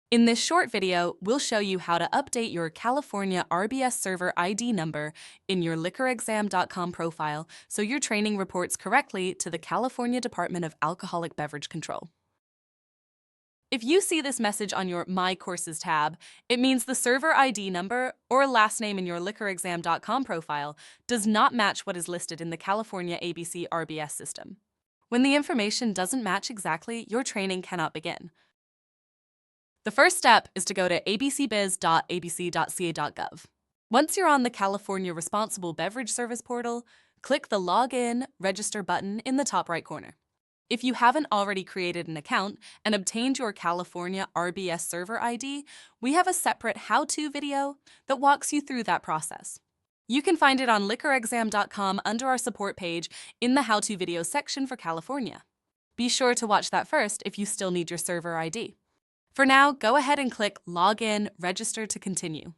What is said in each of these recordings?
In this short video, we'll show you how to update your California RBS Server ID number in your liquorexam.com profile so your training reports correctly to the California Department of Alcoholic Beverage Control. If you see this message on your My Courses tab, it means the server ID number or last name in your liquorexam.com profile does not match what is listed in the California ABC RBS system. When the information doesn't match exactly, your training cannot begin. The first step is to go to abcbiz.abc.ca.gov. Once you're on the California Responsible Beverage Service portal, click the Login, Register button in the top right corner. If you haven't already created an account and obtained your California RBS Server ID, we have a separate how-to video that walks you through that process. You can find it on liquorexam.com under our support page in the how-to video section for California. Be sure to watch that first if you still need your server ID. For now, go ahead and click Login, Register to continue.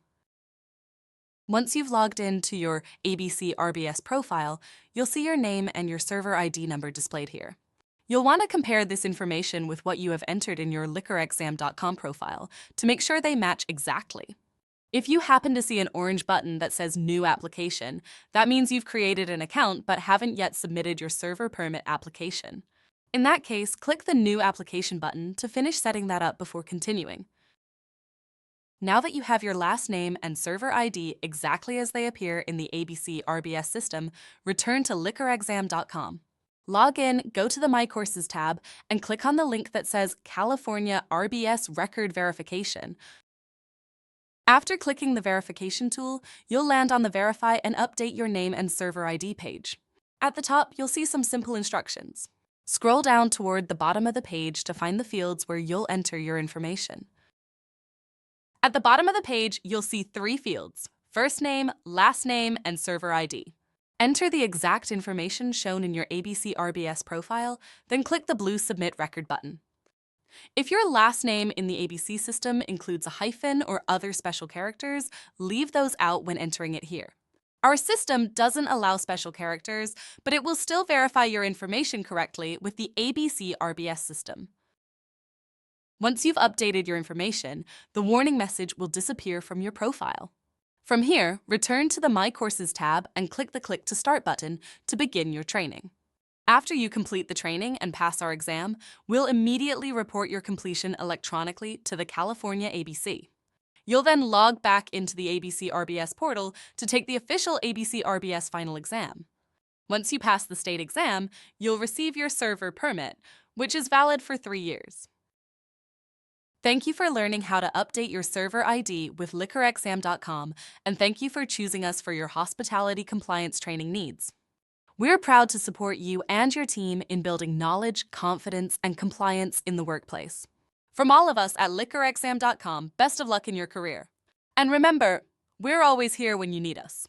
Once you've logged in to your ABC RBS profile, you'll see your name and your server ID number displayed here. You'll want to compare this information with what you have entered in your liquorexam.com profile to make sure they match exactly. If you happen to see an orange button that says New Application, that means you've created an account but haven't yet submitted your server permit application. In that case, click the New Application button to finish setting that up before continuing. Now that you have your last name and server ID exactly as they appear in the ABC RBS system, return to liquorexam.com. Log in, go to the My Courses tab, and click on the link that says California RBS Record Verification. After clicking the verification tool, you'll land on the Verify and Update Your Name and Server ID page. At the top, you'll see some simple instructions. Scroll down toward the bottom of the page to find the fields where you'll enter your information. At the bottom of the page, you'll see 3 fields: first name, last name, and server ID. Enter the exact information shown in your ABC RBS profile, then click the blue Submit Record button. If your last name in the ABC system includes a hyphen or other special characters, leave those out when entering it here. Our system doesn't allow special characters, but it will still verify your information correctly with the ABC RBS system. Once you've updated your information, the warning message will disappear from your profile. From here, return to the My Courses tab and click the Click to Start button to begin your training. After you complete the training and pass our exam, we'll immediately report your completion electronically to the California ABC. You'll then log back into the ABC RBS portal to take the official ABC RBS final exam. Once you pass the state exam, you'll receive your server permit, which is valid for 3 years. Thank you for learning how to update your server ID with liquorexam.com, and thank you for choosing us for your hospitality compliance training needs. We're proud to support you and your team in building knowledge, confidence, and compliance in the workplace. From all of us at liquorexam.com, best of luck in your career. And remember, we're always here when you need us.